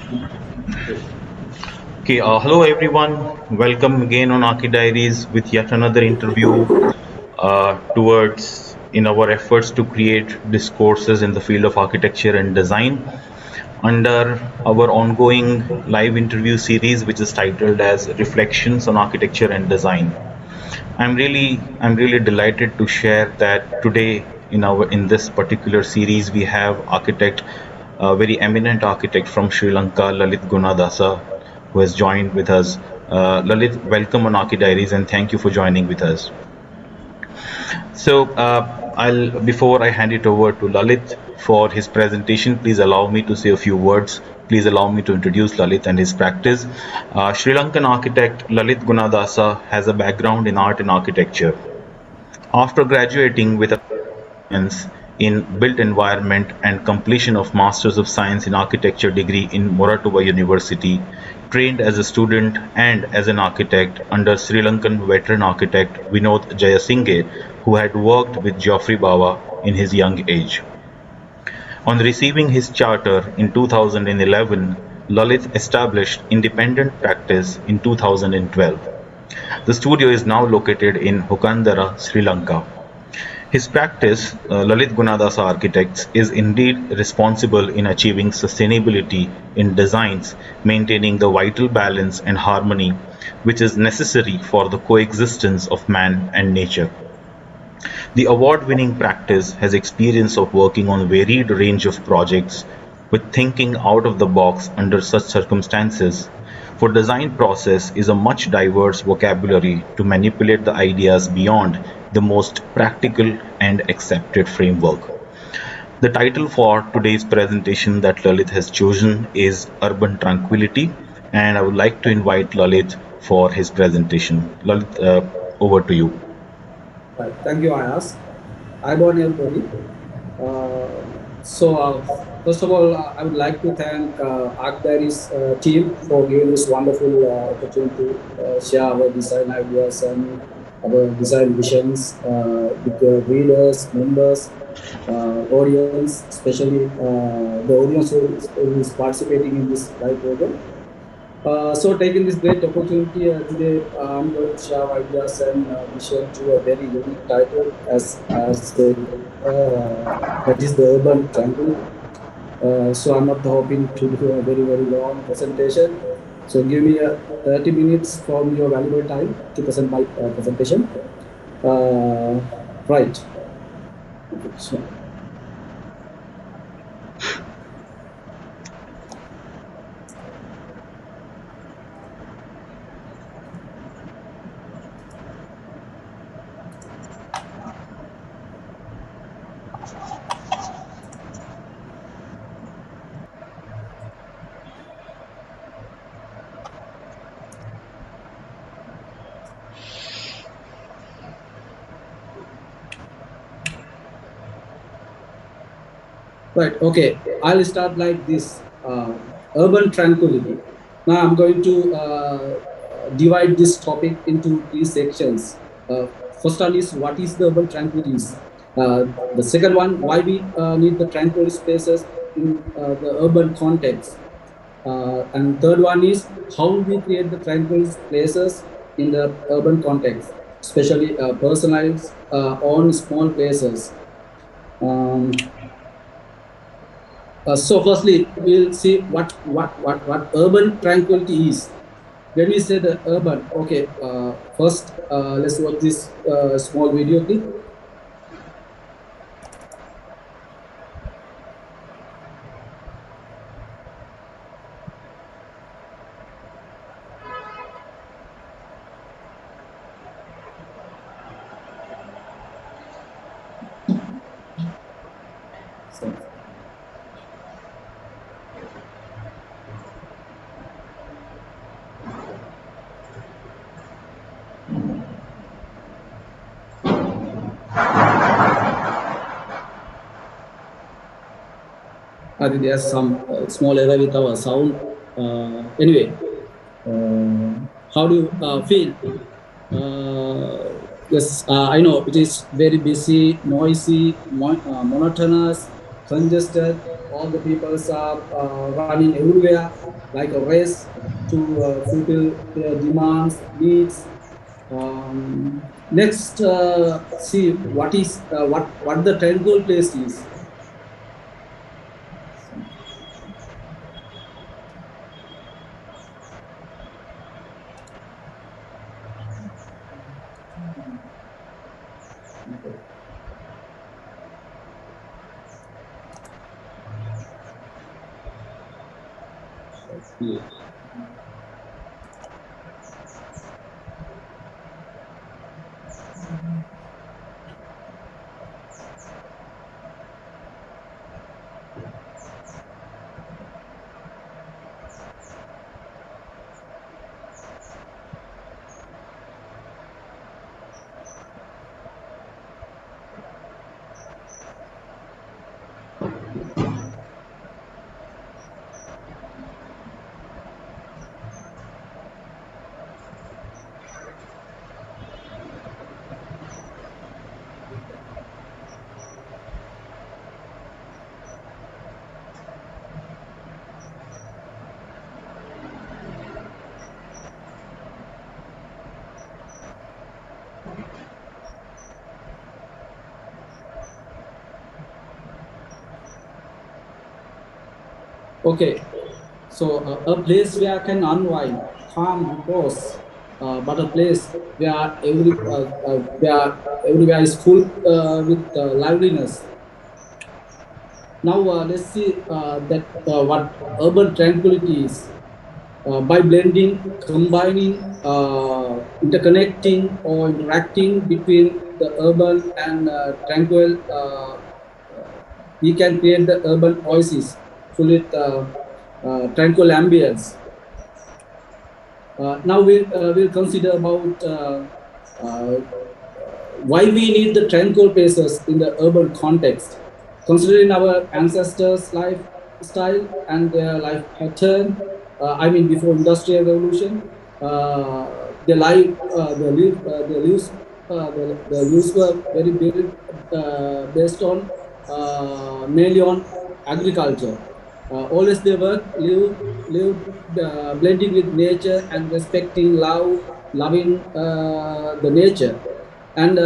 Okay, hello everyone. Welcome again on ArchiDiaries with yet another interview towards in our efforts to create discourses in the field of architecture and design under our ongoing live interview series, which is titled as Reflections on Architecture and Design. I'm really delighted to share that today in this particular series we have architect, a very eminent architect from Sri Lanka, Lalith Gunadasa, who has joined with us. Lalith, welcome on ArchiDiaries and thank you for joining with us. So, I'll before I hand it over to Lalit for his presentation, please allow me to say a few words. Please allow me to introduce Lalit and his practice. Sri Lankan architect Lalith Gunadasa has a background in art and architecture. After graduating with a Science in Built Environment and completion of Masters of Science in Architecture degree in Moratuwa University, trained as a student and as an architect under Sri Lankan veteran architect Vinod Jayasinghe, who had worked with Geoffrey Bawa in his young age. On receiving his charter in 2011, Lalith established independent practice in 2012. The studio is now located in Hokandara, Sri Lanka. His practice, Lalith Gunadasa Architects, is indeed responsible in achieving sustainability in designs, maintaining the vital balance and harmony which is necessary for the coexistence of man and nature. The award-winning practice has experience of working on varied range of projects with thinking out of the box under such circumstances. For design process is a much diverse vocabulary to manipulate the ideas beyond the most practical and accepted framework. The title for today's presentation that Lalith has chosen is Urban Tranquility, and I would like to invite Lalith for his presentation. Lalith, over to you. Right. Thank you, Ayas. I'm on everybody. First of all, I would like to thank ArchiDiaries team for giving this wonderful opportunity to share our design ideas and our design visions with the readers, members, audience, especially the audience who is participating in this live program. Taking this great opportunity today, I'm going to share ideas and vision to a very unique title that is the Urban Tranquil. I'm not hoping to do a very, very long presentation. So give me 30 minutes from your valuable time to present my presentation. Right. So. Right, okay, I'll start like this, urban tranquility. Now I'm going to divide this topic into three sections. First one is what is the urban tranquility? The second one, why we need the tranquil spaces in the urban context. And third one is how we create the tranquil places in the urban context, especially personalized on small places. So firstly, we'll see what urban tranquility is. When we say the urban, okay, first let's watch this small video clip. I think there's some small error with our sound. Anyway, how do you feel? Yes, I know it is very busy, noisy, monotonous, congested. All the people are running everywhere. like a race to fulfill their demands, needs. Next, see what is what the tranquil place is. Okay. Okay, so a place where I can unwind, calm, repose, but a place where everywhere is full with liveliness. Now let's see that what urban tranquility is. By blending, combining, interconnecting, or interacting between the urban and tranquil, we can create the urban oasis full with tranquil ambience. Now we'll consider about uh, why we need the tranquil places in the urban context. Considering our ancestors' lifestyle and their life pattern, I mean before industrial revolution, their lives, the lives were very built based on mainly on agriculture. Always they lived blending with nature and respecting loving the nature. And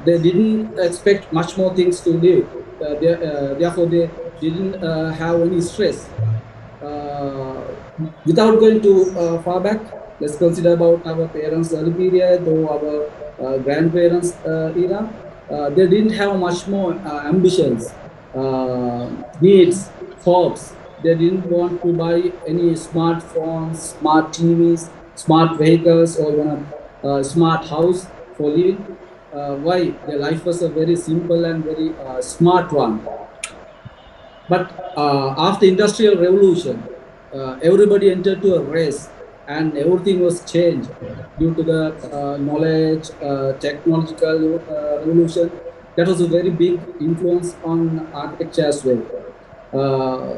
they didn't expect much more things to live. Therefore, they didn't have any stress. Uh, Without going too far back, let's consider about our parents' early period or our grandparents' era. They didn't have much more ambitions, needs, hopes. They didn't want to buy any smartphones, smart TVs, smart vehicles, or even a smart house for living. Why? Their life was a very simple and very smart one. But after industrial revolution, everybody entered to a race, and everything was changed due to the knowledge, technological revolution. That was a very big influence on architecture as well.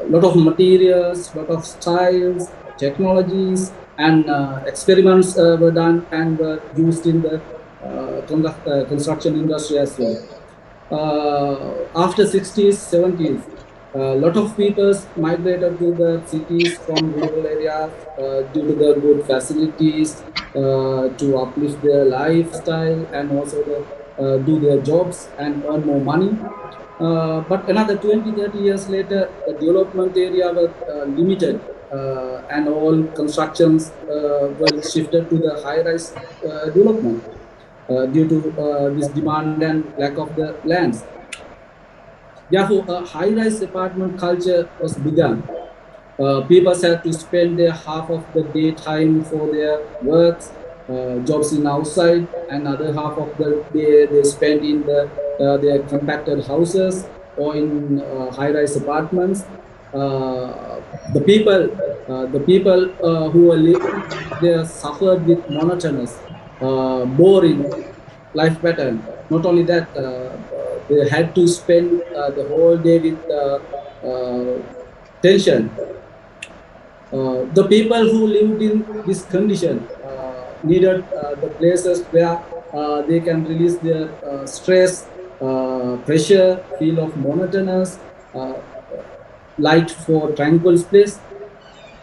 Lot of materials, lot of styles, technologies, and experiments were done and were used in the construction industry as well. After 60s, 70s, a lot of people migrated to the cities from rural areas due to the good facilities to uplift their lifestyle and also do their jobs and earn more money. But another 20, 30 years later, the development area was limited and all constructions were shifted to the high-rise development due to this demand and lack of the lands. Therefore, a high-rise apartment culture was begun. People had to spend their half of the daytime for their works, jobs in outside, and other half of the day they spend in their compacted houses or in high-rise apartments. The people who were they suffered with monotonous, boring life pattern. Not only that, they had to spend the whole day with tension. The people who lived in this condition needed the places where they can release their stress, pressure, feel of monotonous, light for tranquil place.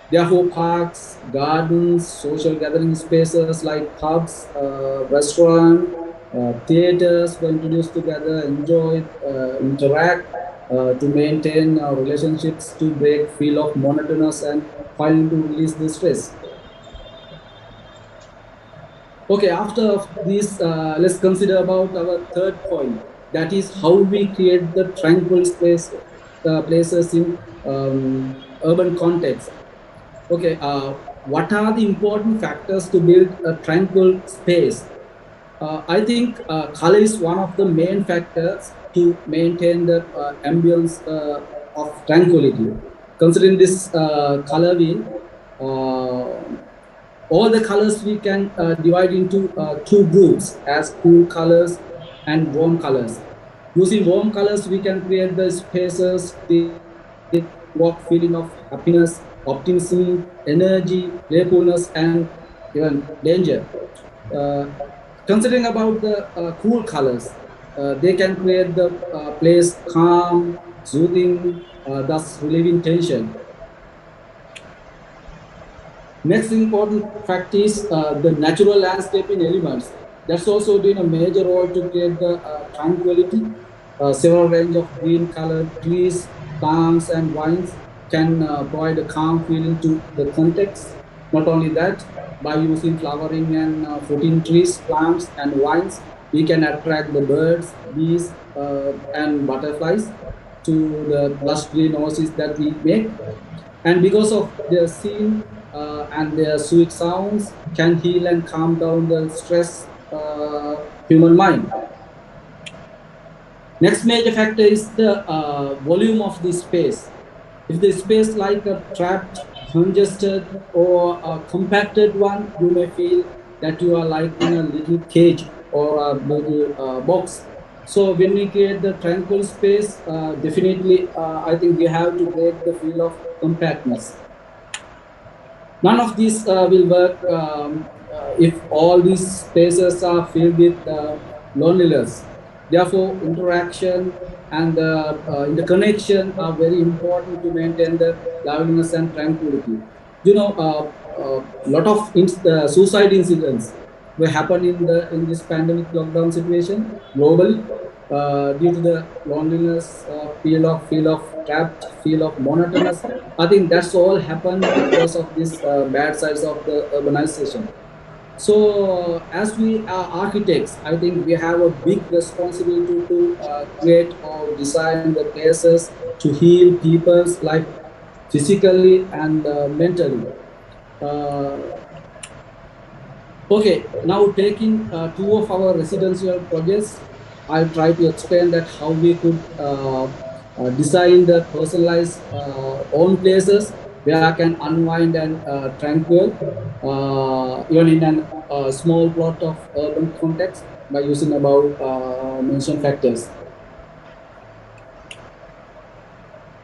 Therefore, parks, gardens, social gathering spaces like pubs, restaurants, theaters were introduced together, enjoy, interact to maintain relationships, to break feel of monotonous and finally to release the stress. Okay, after this, let's consider about our third point. That is how we create the tranquil space places in urban context. Okay, what are the important factors to build a tranquil space? I think color is one of the main factors to maintain the ambience of tranquility. Considering this color wheel, uh, all the colors we can divide into two groups as cool colors and warm colors. Using warm colors, we can create the spaces with evoke feeling of happiness, optimism, energy, playfulness, and even danger. Uh, Considering about the cool colors, they can create the place calm, soothing, thus relieving tension. Next important fact is the natural landscaping elements. That's also been a major role to create the tranquility. Several range of green colored trees, plants, and vines can provide a calm feeling to the context. Not only that, by using flowering and fruiting trees, plants, and vines, we can attract the birds, bees, and butterflies to the lush green oasis that we make, and because of their scene and their sweet sounds can heal and calm down the stress human mind. Next major factor is the volume of the space. If the space like a trapped, congested, or a compacted one, you may feel that you are like in a little cage or a little box. So when we create the tranquil space, definitely I think we have to break the feel of compactness. None of these will work if all these spaces are filled with loneliness. Therefore, interaction and interconnection are very important to maintain the liveliness and tranquility. You know, a lot of suicide incidents will happen in this pandemic lockdown situation globally due to the loneliness, feel of trapped, feel of monotonous. I think that's all happened because of this bad sides of the urbanization. So, as we are architects, I think we have a big responsibility to create or design the places to heal people's life physically and mentally. Uh, Okay, now taking two of our residential projects, I'll try to explain that how we could design the personalized own places where I can unwind and tranquil, even in a small plot of urban context by using above mentioned factors.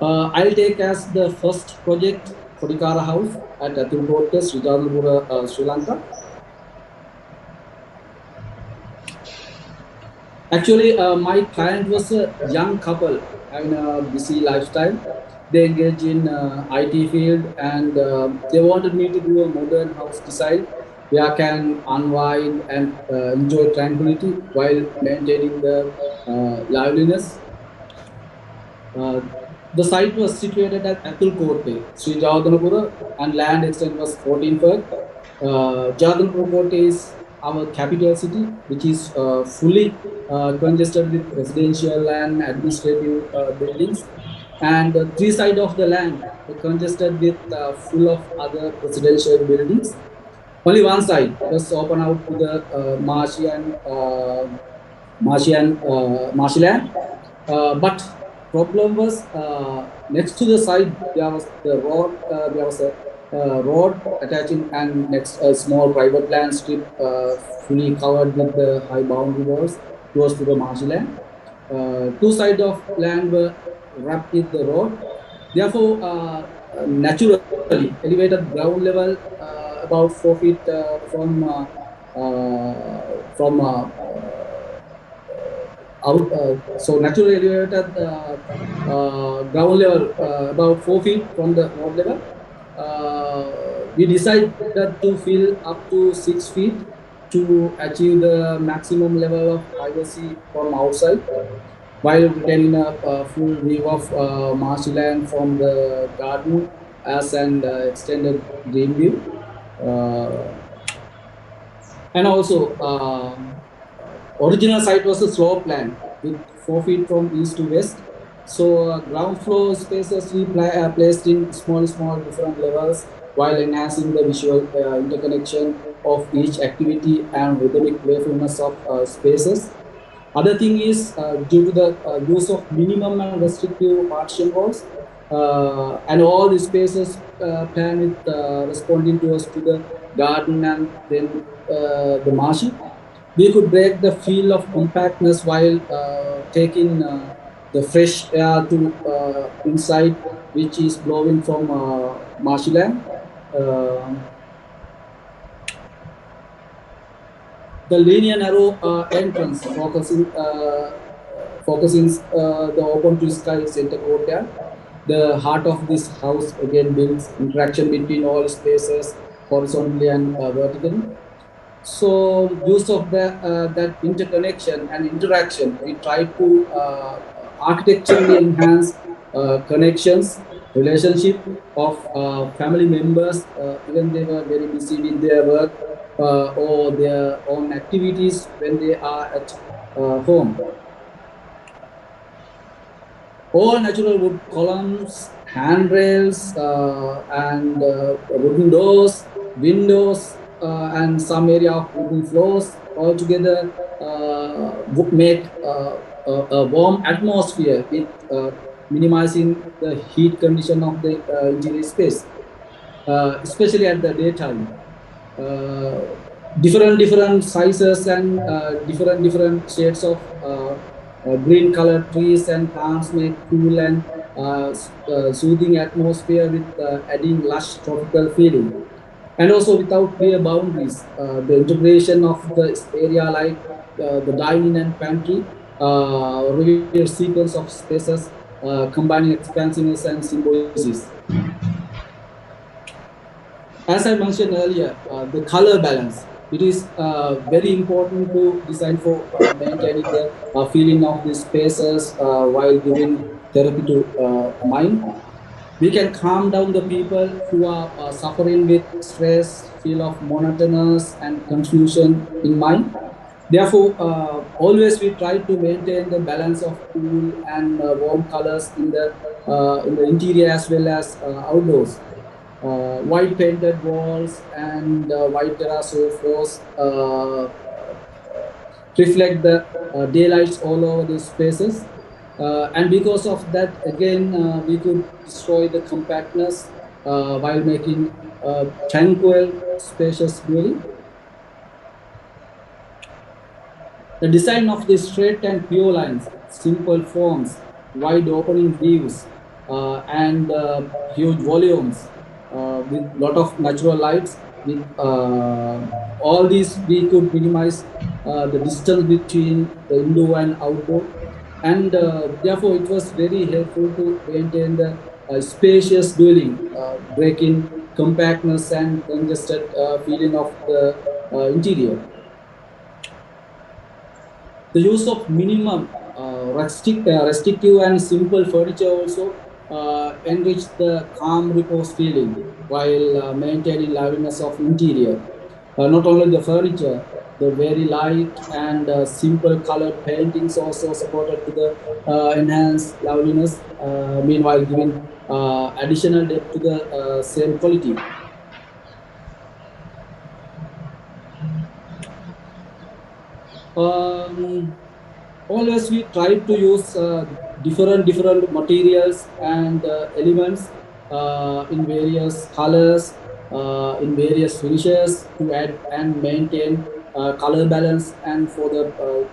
I'll take as the first project Kodikara House at Athulkote, Sri Lanka. Actually, my client was a young couple having a busy lifestyle. They engage in IT field and they wanted me to do a modern house design where I can unwind and enjoy tranquility while maintaining the liveliness. Uh, the site was situated at Athulkote, Sri Jawadanapura, and land extent was 14 feet. Jawadanapura Kotte is our capital city, which is fully congested with residential and administrative buildings. And three sides of the land were congested with full of other residential buildings. Only one side was open out to the marshland. But problem was next to the side there was the road. There was a road attaching and next a small private land strip fully covered with the high boundary walls close to the marshland. Two sides of land were wrapped with the road. Therefore, naturally elevated ground level about 4 feet from out. So naturally elevated ground level about 4 feet from the road level. we decided to fill up to 6 feet to achieve the maximum level of privacy from outside, while retaining a full view of marshland from the garden as an extended green view. Uh, and also, original site was a slope plan with 4 feet from east to west. So ground floor spaces we placed in small different levels while enhancing the visual interconnection of each activity and rhythmic playfulness of spaces. Other thing is due to the use of minimum and restrictive partition walls, and all the spaces planned with responding to the garden and then the marshal. We could break the feel of compactness while taking the fresh air to inside, which is blowing from marshland. Um the linear narrow entrance focusing the open to sky center courtyard. The heart of this house again builds interaction between all spaces horizontally and vertically. So use of the that interconnection and interaction, we try to architecturally enhance connections, relationship of family members, even they were very busy with their work or their own activities when they are at home. All natural wood columns, handrails, and wooden doors, windows, and some area of wooden floors all together would make a warm atmosphere with minimizing the heat condition of the interior space, especially at the daytime. Uh, different sizes and different shades of green colored trees and plants make cool and soothing atmosphere with adding lush tropical feeling. And also without clear boundaries, the integration of the area like the dining and pantry reveal sequence of spaces combining expansiveness and symbiosis. As I mentioned earlier, the color balance. It is very important to design for maintaining the feeling of the spaces while giving therapy to mind. We can calm down the people who are suffering with stress, feel of monotonous and confusion in mind. Therefore, always we try to maintain the balance of cool and warm colors in the interior as well as outdoors. White painted walls and white terrace floors reflect the daylights all over the spaces. And because of that, again, we could destroy the compactness while making tranquil, spacious dwelling. The design of the straight and pure lines, simple forms, wide opening views, and huge volumes with lot of natural lights. With all these, we could minimize the distance between the indoor and outdoor, and therefore it was very helpful to maintain the spacious dwelling, breaking compactness and congested feeling of the interior. The use of minimum restrictive and simple furniture also enrich the calm repose feeling while maintaining liveliness of interior. Not only the furniture, the very light and simple colored paintings also supported to the enhanced loveliness, meanwhile giving additional depth to the same quality. Um, Always we try to use different materials and elements in various colors, in various finishes to add and maintain color balance and for the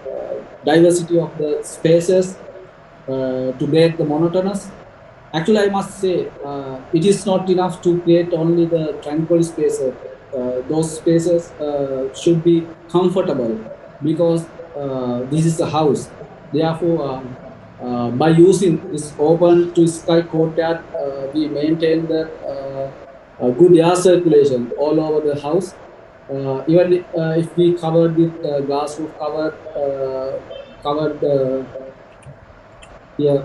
diversity of the spaces to break the monotonous. Actually, I must say, it is not enough to create only the tranquil spaces. Those spaces should be comfortable because this is a house. Therefore, by using this open to sky courtyard, we maintain that. good air circulation all over the house. Even if we covered with glass roof, covered here.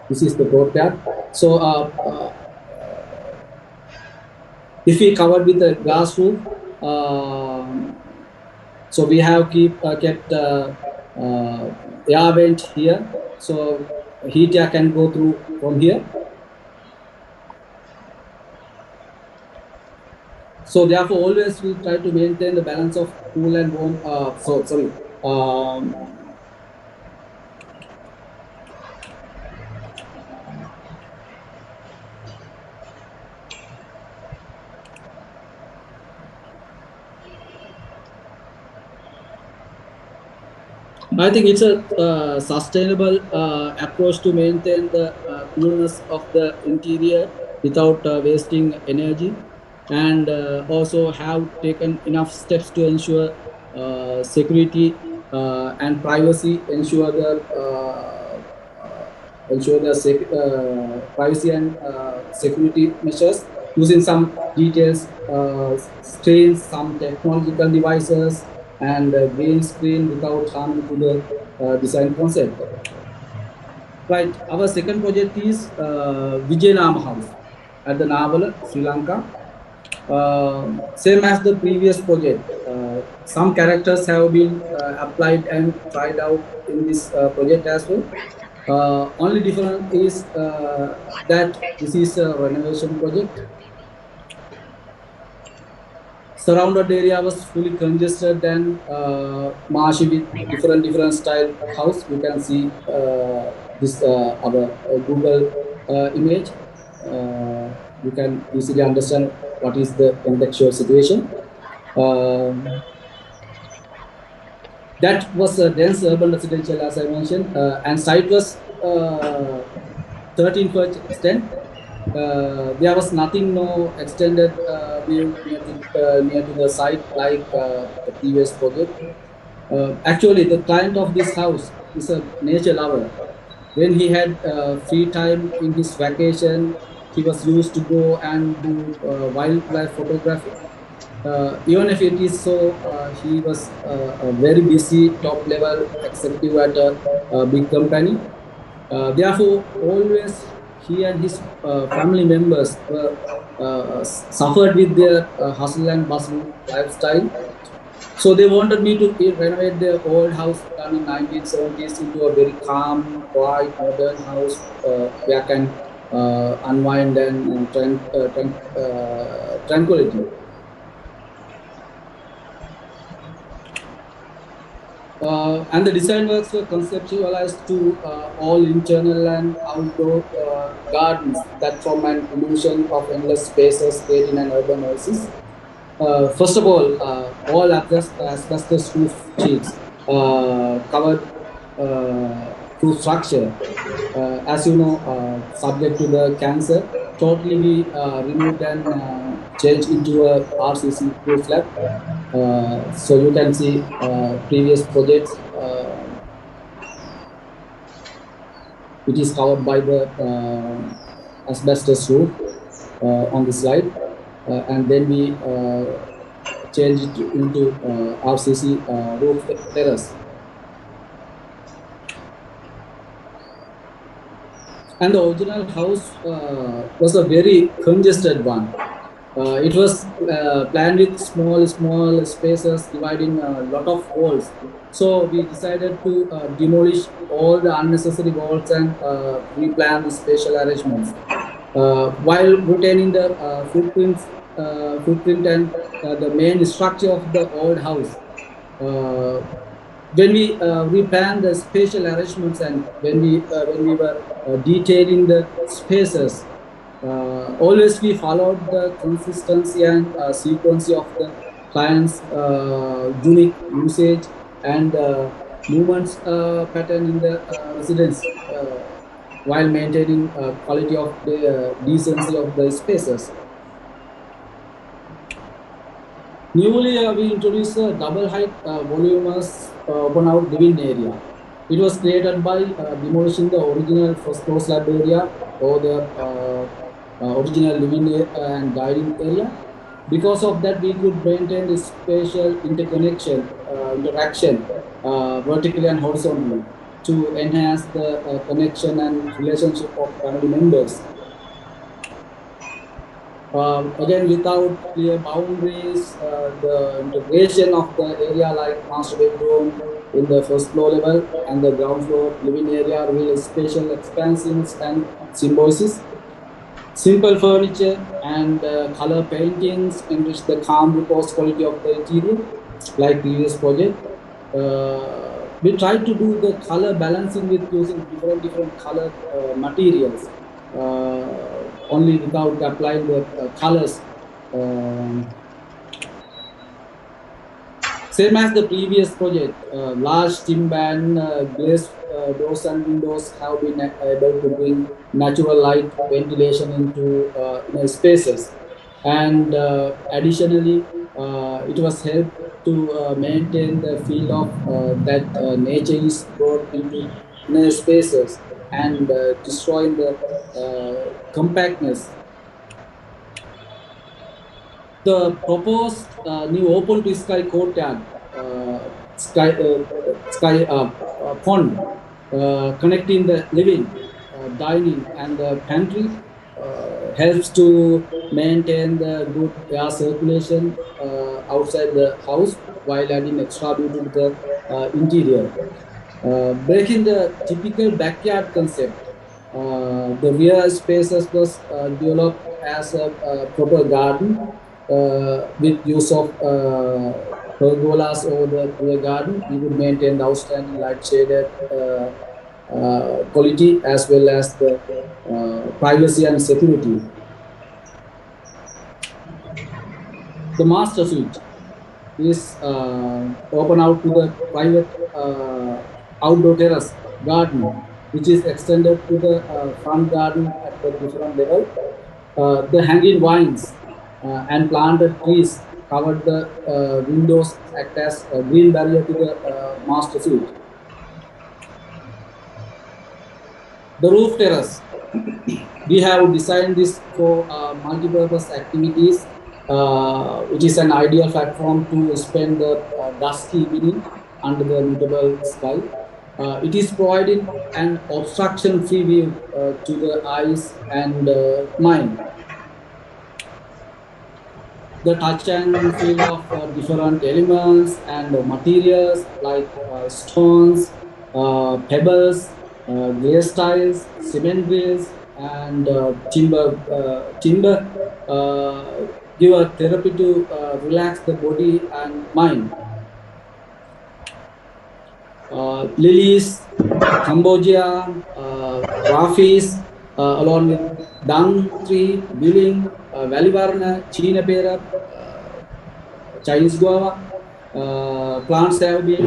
This is the courtyard. So if we covered with a glass roof, so we have kept air vent here, so heat air can go through from here. So therefore, always we try to maintain the balance of cool and warm. Sorry. I think it's a sustainable approach to maintain the coolness of the interior without wasting energy, and also have taken enough steps to ensure security and privacy, ensure the privacy and security measures using some details, screens, some technological devices, and green screen without harm to the design concept. Right. Our second project is Vijayanama House at the Navala, Sri Lanka. Same as the previous project, some characters have been applied and tried out in this project as well. Only difference is that this is a renovation project. Surrounded area was fully congested and marshy with different style house. You can see this our Google image. You can easily understand what is the contextual situation. That was a dense urban residential, as I mentioned, and site was 13 foot extent. There was nothing, no extended view near to the site like the previous project. Actually, the client of this house is a nature lover. When he had free time in his vacation, he was used to go and do wildlife photography. Even if it is so, he was a very busy top level executive at a big company. Therefore, always he and his family members were suffered with their hustle and bustle lifestyle. So they wanted me to renovate their old house done in 1970s into a very calm, quiet, modern house where I can unwind and tranquility. And the design works were conceptualized to all internal and outdoor gardens that form an illusion of endless spaces creating an urban oasis. First of all asbestos roof sheets covered roof structure. As you know, subject to the cancer, totally we removed and changed into a RCC roof slab. So you can see previous projects. It is covered by the asbestos roof on the slide, and then we change it into RCC roof terrace. And the original house was a very congested one. It was planned with small spaces dividing a lot of walls. So we decided to demolish all the unnecessary walls and replan the spatial arrangements while retaining the footprint and the main structure of the old house. Uh, when we planned the spatial arrangements and when we were detailing the spaces, always we followed the consistency and sequence of the client's unique usage and movements pattern in the residence while maintaining quality of the decency of the spaces. Newly, we introduced a double height voluminous open out living area. It was created by demolishing the original first floor slab area over there. original living and dining area. Because of that, we could maintain this spatial interaction vertically and horizontally to enhance the connection and relationship of family members. Again, without clear boundaries, the integration of the area like master bedroom in the first floor level and the ground floor living area reveal spatial expansions and symbiosis. Simple furniture and color paintings enrich the calm repose quality of the interior, like previous project. We tried to do the color balancing with using different color materials, only without applying the colors. Um, Same as the previous project, large timber and glazed doors and windows have been able to bring natural light ventilation into inner spaces. And additionally, it was helped to maintain the feel of that nature is brought into inner spaces and destroying the compactness. The proposed new open to sky courtyard, sky pond, connecting the living, dining, and the pantry, helps to maintain the good air circulation outside the house while adding extra beauty to the interior. Breaking the typical backyard concept, the rear spaces was developed as a proper garden with use of pergolas over the rear garden. We would maintain the outstanding light shaded quality as well as the privacy and security. The master suite is open out to the private outdoor terrace garden, which is extended to the front garden at the different level. The hanging vines and planted trees covered the windows, act as a green barrier to the master suite. The roof terrace. We have designed this for multi-purpose activities. It is an ideal platform to spend the dusky evening under the mutable sky. It is providing an obstruction-free view to the eyes and mind. The touch and feel of different elements and materials like stones, pebbles, glaze tiles, cement grills, and timber give a therapy to relax the body and mind. Lilies, Cambodia, Rafis, along with Dang tree, Biling, Valivarna, China pera, Chinese guava. Plants have been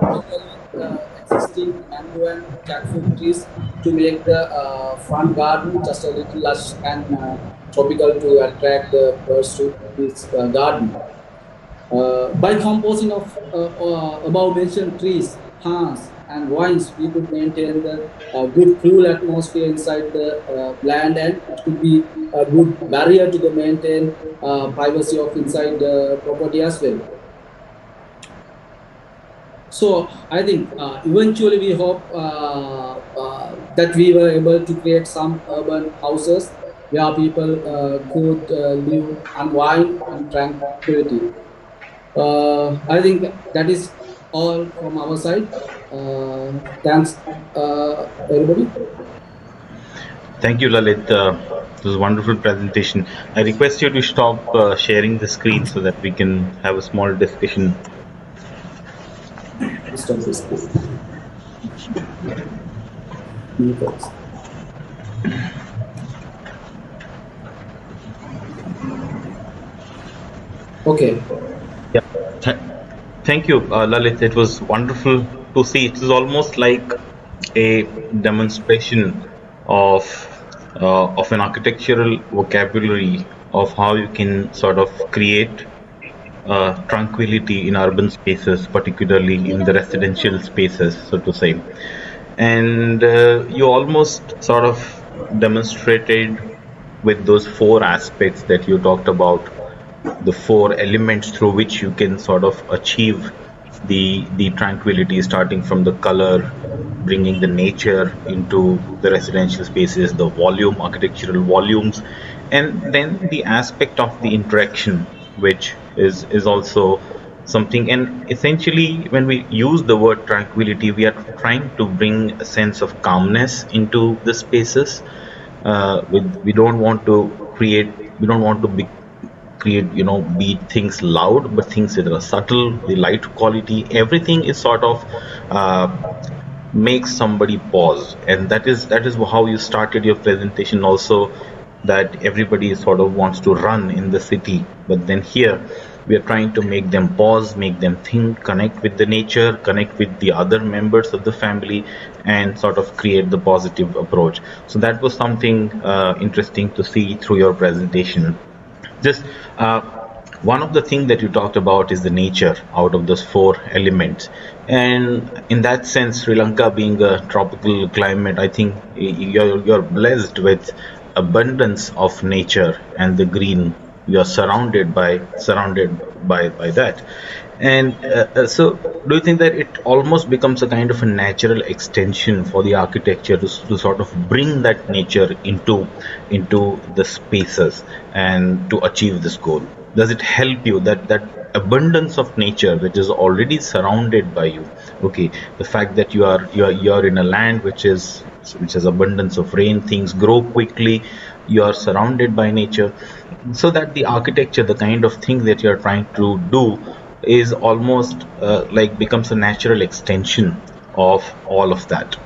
with existing mango and jackfruit trees to make the front garden just a little lush and tropical to attract the birds to this garden. By composing of above mentioned trees, plants, and vines, we could maintain the good cool atmosphere inside the land, and it could be a good barrier to the maintain privacy of inside the property as well. So I think eventually we hope that we were able to create some urban houses where people could live unwind and tranquility. I think that is all from our side. Thanks, everybody. Thank you, Lalit. It was a wonderful presentation. I request you to stop sharing the screen so that we can have a small discussion. Stop this. Okay. Yeah. Thank you, Lalit. It was wonderful to see. It is almost like a demonstration of an architectural vocabulary of how you can sort of create tranquility in urban spaces, particularly in the residential spaces, so to say. And you almost sort of demonstrated with those four aspects that you talked about, the four elements through which you can sort of achieve the tranquility, starting from the color, bringing the nature into the residential spaces, the volume, architectural volumes, and then the aspect of the interaction, which is also something. And essentially, when we use the word tranquility, we are trying to bring a sense of calmness into the spaces. We don't want to create, we don't want to create, be things loud, but things that are subtle, the light quality, everything is sort of uh, makes somebody pause. And that is how you started your presentation also, that everybody sort of wants to run in the city, but then here we are trying to make them pause, make them think, connect with the nature, connect with the other members of the family, and sort of create the positive approach. So that was something interesting to see through your presentation. Just one of the things that you talked about is the nature out of those four elements. And in that sense, Sri Lanka being a tropical climate, I think you're blessed with abundance of nature and the green. You're surrounded by that. And so, do you think that it almost becomes a kind of a natural extension for the architecture to sort of bring that nature into the spaces and to achieve this goal? Does it help you that abundance of nature which is already surrounded by you? Okay, the fact that you are in a land which has abundance of rain, things grow quickly, you are surrounded by nature, so that the architecture, the kind of thing that you are trying to do, is almost like becomes a natural extension of all of that.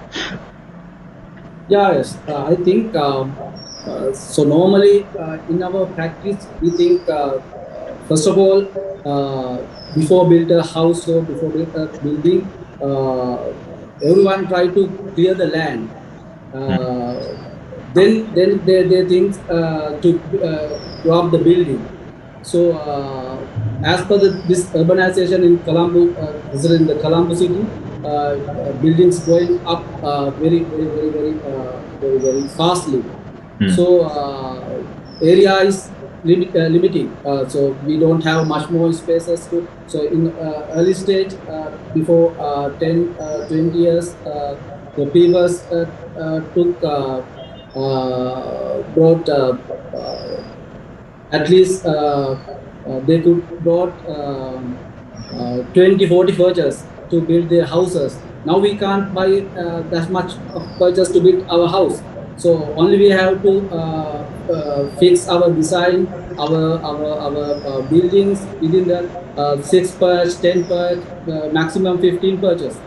Yeah, yes. I think so. Normally, in our practice, we think first of all, before build a house or before build a building, everyone try to clear the land. Then they think to grow up the building. So as per this urbanization in Colombo, in the Colombo city, buildings going up very fastly. So area is limiting. So we don't have much more spaces to. So in early stage, before 10, 20 years, the people took brought at least they could brought 20, 40 furniture to build their houses. Now we can't buy that much furniture to build our house. So only we have to fix our design, our buildings within the 6 perch, 10 perch, maximum 15 perches.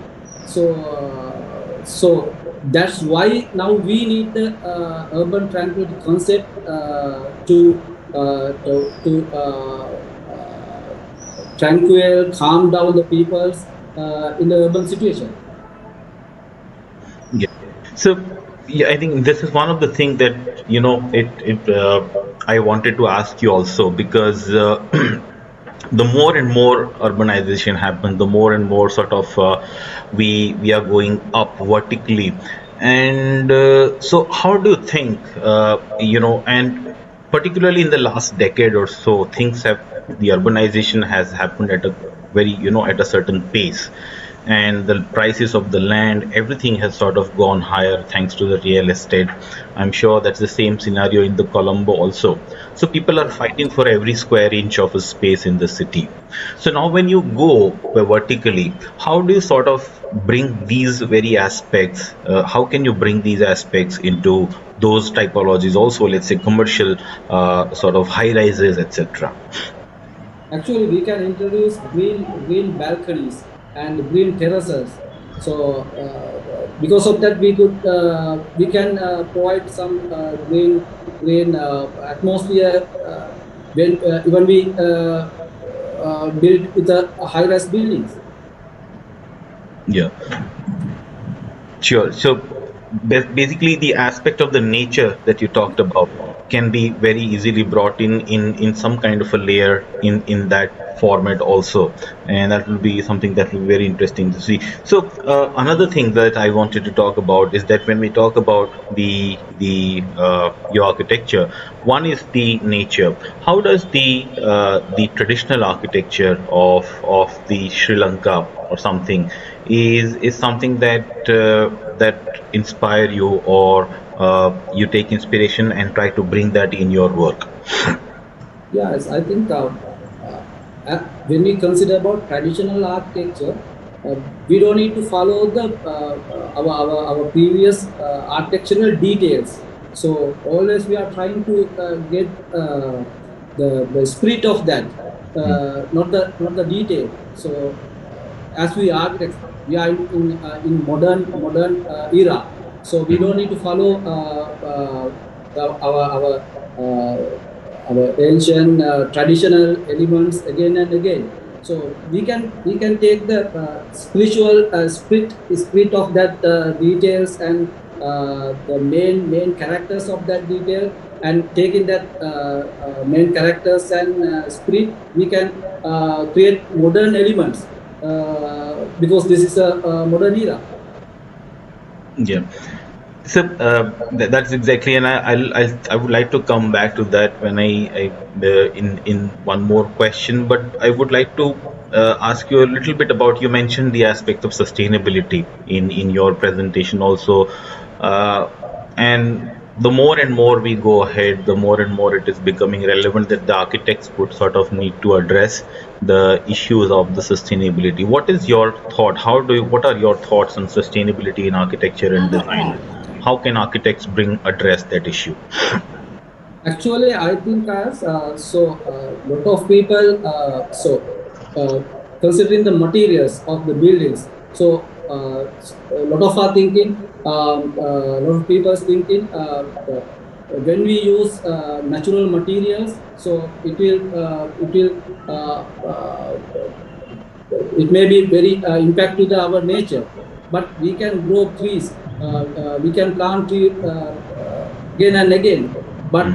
So that's why now we need the urban tranquility concept to tranquil, calm down the peoples in the urban situation. Yeah. So yeah, I think this is one of the things that it I wanted to ask you also, because the more and more urbanization happens, the more and more sort of we are going up vertically. And so how do you think, and particularly in the last decade or so, the urbanization has happened at a very, at a certain pace, and the prices of the land, everything has sort of gone higher thanks to the real estate. I'm sure that's the same scenario in the Colombo also. So people are fighting for every square inch of a space in the city. So now when you go vertically, how do you sort of bring these very aspects, how can you bring these aspects into those typologies also, let's say commercial sort of high rises, etc.? Actually, we can introduce green balconies and green terraces. So because of that, we can provide some green atmosphere when we build with the high-rise buildings. Yeah, sure. So basically, the aspect of the nature that you talked about can be very easily brought in some kind of a layer in that format also, and that will be something that will be very interesting to see. So another thing that I wanted to talk about is that when we talk about the your architecture, one is the nature. How does the traditional architecture of the Sri Lanka or something is something that inspire you, or you take inspiration and try to bring that in your work? Yes, I think when we consider about traditional architecture, uh, we don't need to follow the our previous architectural details. So always we are trying to get the spirit of that, Hmm. not the detail. So as we architects, we are in modern era. So we don't need to follow uh, our ancient traditional elements again and again. So we can take the spiritual spirit of that details and the main characters of that detail, and taking that main characters and spirit, we can create modern elements because this is a modern era. Yeah. So that's exactly, and I would like to come back to that when in one more question, but I would like to ask you a little bit about, you mentioned the aspect of sustainability in your presentation also, uh, and the more and more we go ahead, the more and more it is becoming relevant that the architects would sort of need to address the issues of the sustainability. What is your thought? What are your thoughts on sustainability in architecture and design? How can architects bring address that issue? Actually, I think as lot of people uh, considering the materials of the buildings. So a lot of are thinking, a lot of people is thinking when we use natural materials, so uh, uh, it may be very impact to our nature, but we can grow trees, we can plant tree again and again. Mm, But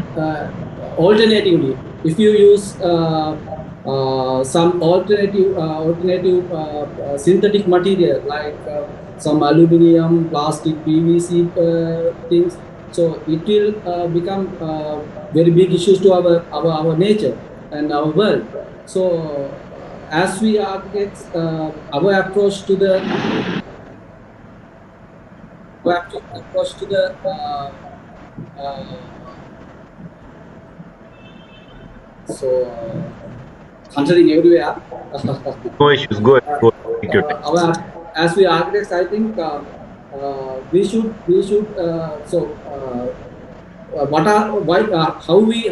alternatively, if you use some alternative synthetic material like some aluminum, plastic, PVC things, so it will become very big issues to our nature and our world. So as we architects, our approach to the approach to the uh, so considering everywhere. no issues. Go ahead. Go ahead. Take your time. As we architects, I think we should what are why how we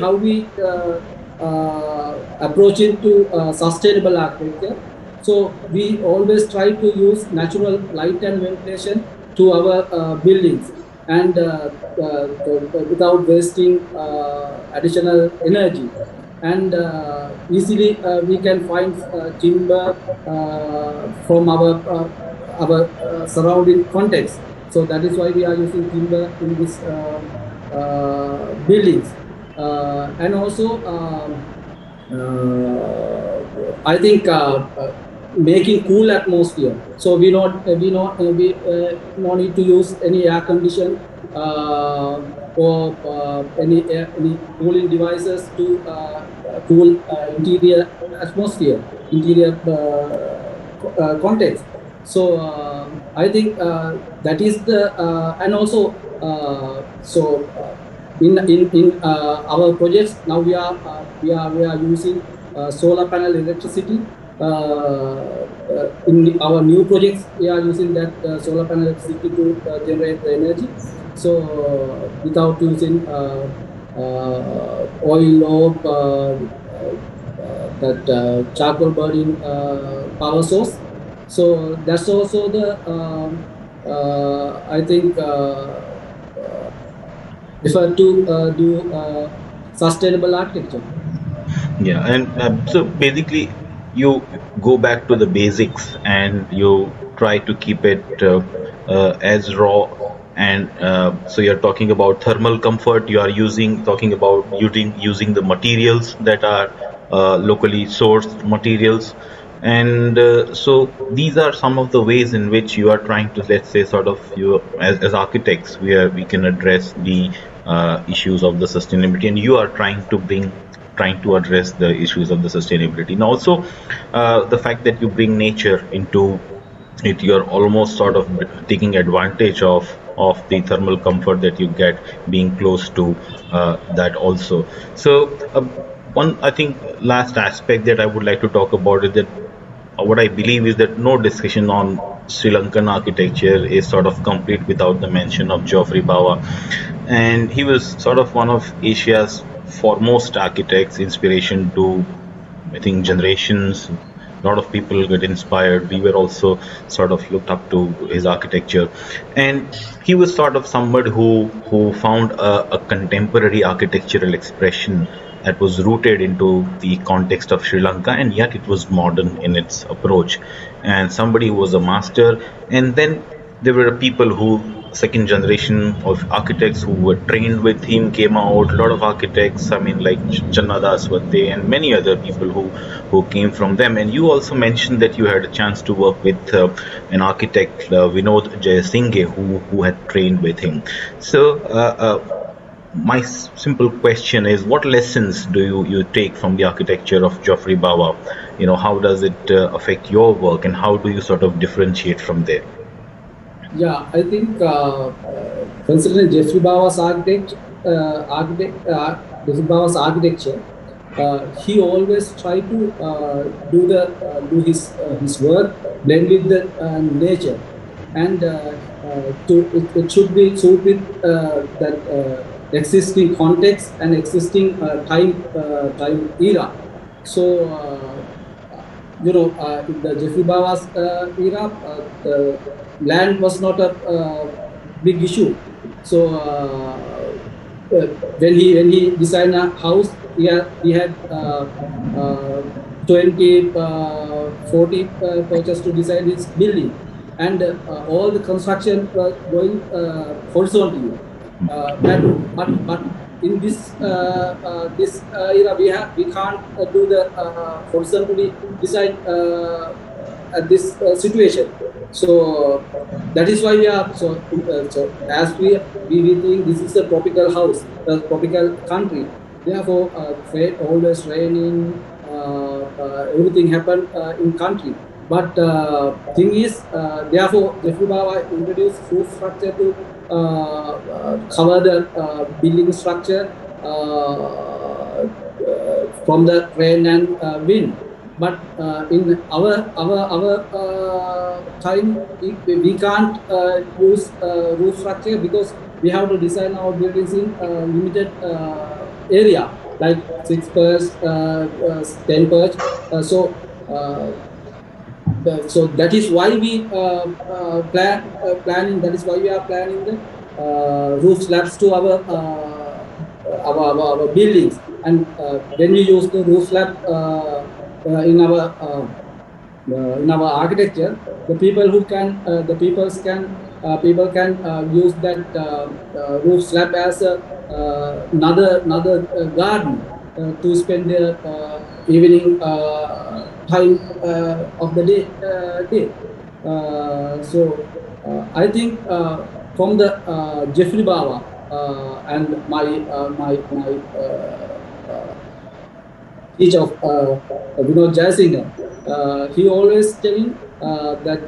approach into sustainable architecture. So we always try to use natural light and ventilation to our buildings, and without wasting additional energy, and easily we can find timber from our surrounding context. So that is why we are using timber in this buildings, and also I think making cool atmosphere. So we no need to use any air condition or any cooling devices to cool interior atmosphere, interior context. So I think that is the and also in our projects now we are using solar panel electricity. In our new projects, we are using that solar panel electricity to generate the energy. So without using oil or that charcoal burning power source. So that's also the I think refer to do sustainable architecture. Yeah, and so basically, you go back to the basics and you try to keep it as raw and so you're talking about thermal comfort. You are talking about using the materials that are locally sourced materials, and so these are some of the ways in which you are trying to, let's say, sort of, you as architects, we can address the issues of the sustainability, and you are trying to address the issues of the sustainability. And also, the fact that you bring nature into it, you're almost sort of taking advantage of the thermal comfort that you get being close to that also. So one, I think, last aspect that I would like to talk about is that what I believe is that no discussion on Sri Lankan architecture is sort of complete without the mention of Geoffrey Bawa. And he was sort of one of Asia's foremost architects, inspiration to, I think, generations. A lot of people get inspired. We were also sort of looked up to his architecture, and he was sort of somebody who found a contemporary architectural expression that was rooted into the context of Sri Lanka, and yet it was modern in its approach. And somebody who was a master, and then there were people who, second generation of architects who were trained with him, came out. A lot of architects, I mean, like Jannada Swate and many other people who came from them. And you also mentioned that you had a chance to work with an architect, Vinod Jayasinghe, who had trained with him. So my simple question is, what lessons do you take from the architecture of Geoffrey Bawa? How does it affect your work, and how do you sort of differentiate from there? Yeah, I think considering Geoffrey Bawa's Geoffrey Bawa's architecture, he always tried to do his work blend with the nature, and it should be suit with that existing context and existing time era. So in the Geoffrey Bawa's era, the land was not a big issue. So when he designed a house, he had 20, 40 purchase to design his building, and all the construction was going horizontally. But in this era, we can't do the horizontally design at this situation. So that is why we are so as we think this is a tropical house, a tropical country. Therefore, always raining, everything happen in country. But thing is, therefore, Geoffrey Bawa introduced roof structure to cover the building structure from the rain and wind. But in our time, we can't use roof structure because we have to design our buildings in limited area, like 6 perch, 10 perch. So that is why we planning. That is why we are planning the roof slabs to our buildings. And when we use the roof slab in our architecture, the people can use that roof slab as another garden to spend their evening time of the day. So I think from the Geoffrey Bawa and my teacher of Vinod Jayasinghe, he always telling that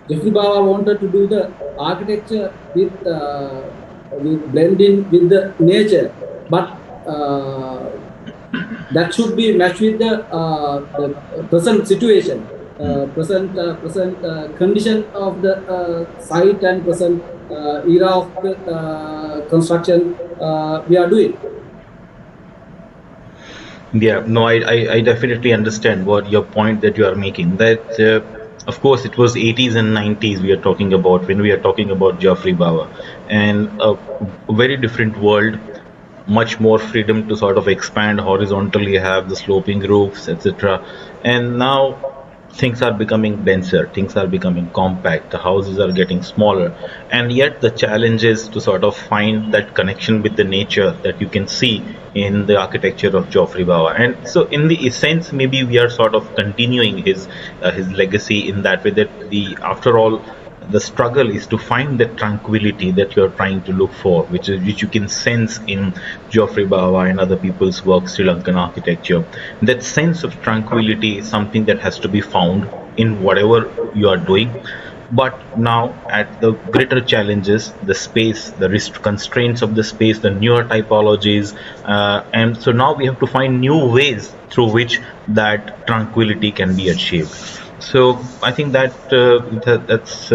Geoffrey Bawa wanted to do the architecture with blending with the nature, but that should be matched with the present situation, present condition of the site and present era of the construction we are doing. Yeah, no, I definitely understand what your point that you are making. That of course it was 80s and 90s we are talking about when we are talking about Geoffrey Bawa, and a very different world, much more freedom to sort of expand horizontally, have the sloping roofs, etc. And now things are becoming denser, things are becoming compact, the houses are getting smaller, and yet the challenge is to sort of find that connection with the nature that you can see in the architecture of Geoffrey Bawa. And so, in the essence, maybe we are sort of continuing his legacy in that way. That the after all, the struggle is to find that tranquility that you're trying to look for, which you can sense in Geoffrey Bawa and other people's work, Sri Lankan architecture. That sense of tranquility is something that has to be found in whatever you are doing. But now, at the greater challenges, the space, the constraints of the space, the newer typologies, and so now we have to find new ways through which that tranquility can be achieved. So I think that's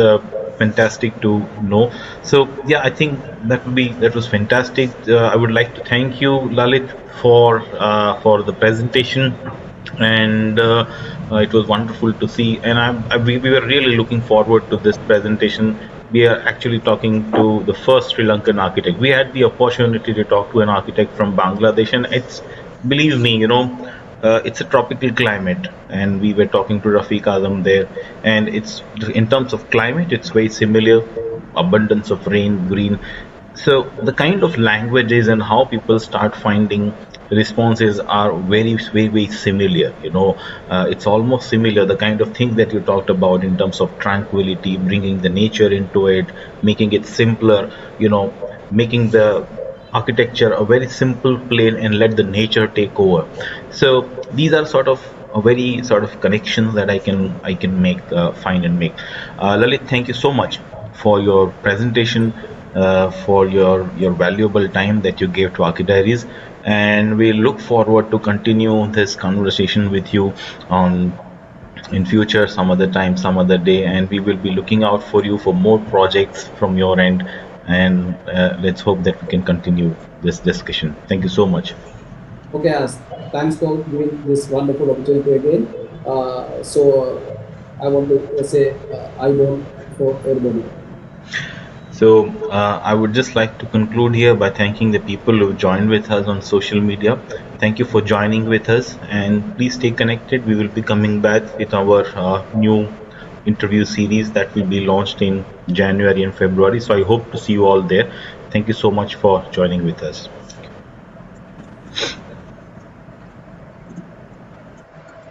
fantastic to know. So yeah, I think that was fantastic. I would like to thank you, Lalit, for the presentation, and it was wonderful to see. And we were really looking forward to this presentation. We are actually talking to the first Sri Lankan architect. We had the opportunity to talk to an architect from Bangladesh, and it's, believe me, it's a tropical climate, and we were talking to Rafiq Azam there, and it's, in terms of climate, it's very similar, abundance of rain, green. So the kind of languages and how people start finding responses are very similar. It's almost similar. The kind of thing that you talked about in terms of tranquility, bringing the nature into it, making it simpler. Making the architecture a very simple plane and let the nature take over. So these are sort of a very sort of connections that I can make, find and make. Lalit, thank you so much for your presentation, for your valuable time that you gave to ArchiDiaries, and we look forward to continue this conversation with you on in future, some other time, some other day, and we will be looking out for you for more projects from your end, and let's hope that we can continue this discussion. Thank you so much. Okay, thanks for giving this wonderful opportunity again. So I want to say I vote for everybody. So I would just like to conclude here by thanking the people who joined with us on social media. Thank you for joining with us, and please stay connected. We will be coming back with our new interview series that will be launched in January and February. So I hope to see you all there. Thank you so much for joining with us.